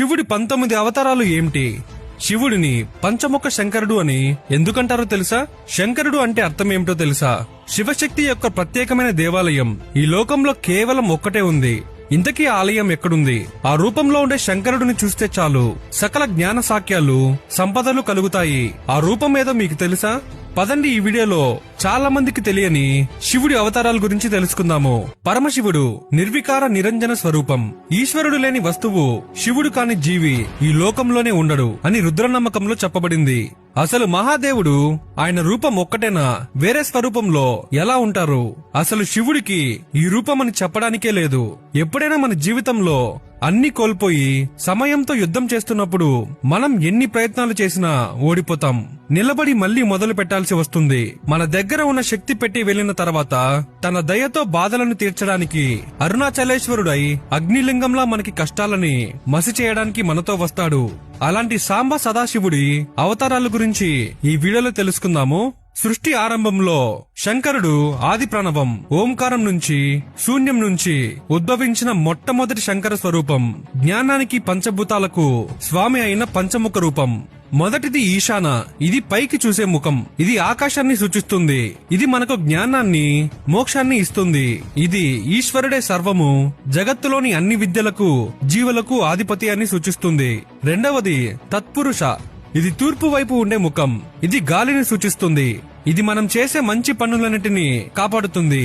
శివుడి 19 అవతారాలు ఏమిటి? శివుడిని పంచముఖ శంకరుడు అని ఎందుకంటారో తెలుసా? శంకరుడు అంటే అర్థమేమిటో తెలుసా? శివశక్తి యొక్క ప్రత్యేకమైన దేవాలయం ఈ లోకంలో కేవలం ఒక్కటే ఉంది. ఇంతకీ ఆలయం ఎక్కడుంది? ఆ రూపంలో ఉండే శంకరుడిని చూస్తే చాలు సకల జ్ఞాన సాఖ్యాలు, సంపదలు కలుగుతాయి. ఆ రూపం ఏదో మీకు తెలుసా? పదండి, ఈ వీడియోలో చాలా మందికి తెలియని శివుడి అవతారాల గురించి తెలుసుకుందాము. పరమశివుడు నిర్వికార నిరంజన స్వరూపం. ఈశ్వరుడు లేని వస్తువు, శివుడు కాని జీవి ఈ లోకంలోనే ఉండడు అని రుద్ర నమ్మకంలో చెప్పబడింది. అసలు మహాదేవుడు ఆయన రూపం ఒక్కటేనా? వేరే స్వరూపంలో ఎలా ఉంటారు? అసలు శివుడికి ఈ రూపం అని చెప్పడానికే లేదు. ఎప్పుడైనా మన జీవితంలో అన్ని కోల్పోయి సమయంతో యుద్ధం చేస్తున్నప్పుడు మనం ఎన్ని ప్రయత్నాలు చేసినా ఓడిపోతాం. నిలబడి మళ్లీ మొదలు పెట్టాల్సి వస్తుంది. మన దగ్గర ఉన్న శక్తి పెట్టి వెళ్లిన తర్వాత తన దయతో బాధలను తీర్చడానికి అరుణాచలేశ్వరుడై అగ్నిలింగంలా మనకి కష్టాలని మసి చేయడానికి మనతో వస్తాడు. అలాంటి సాంబ సదాశివుడి అవతారాల గురించి ఈ వీడియోలో తెలుసుకుందాము. సృష్టి ఆరంభంలో శంకరుడు ఆది ప్రణవం ఓంకారం నుంచి, శూన్యం నుంచి ఉద్భవించిన మొట్టమొదటి శంకర స్వరూపం. జ్ఞానానికి పంచభూతాలకు స్వామి అయిన పంచముఖ రూపం. మొదటిది ఈశాన. ఇది పైకి చూసే ముఖం. ఇది ఆకాశాన్ని సూచిస్తుంది. ఇది మనకు జ్ఞానాన్ని, మోక్షాన్ని ఇస్తుంది. ఇది ఈశ్వరుడే సర్వము, జగత్తులోని అన్ని విద్యలకు, జీవులకు ఆధిపతి అని సూచిస్తుంది. రెండవది తత్పురుష. ఇది తూర్పు వైపు ఉండే ముఖం. ఇది గాలిని సూచిస్తుంది. ఇది మనం చేసే మంచి పనులన్నిటినీ కాపాడుతుంది.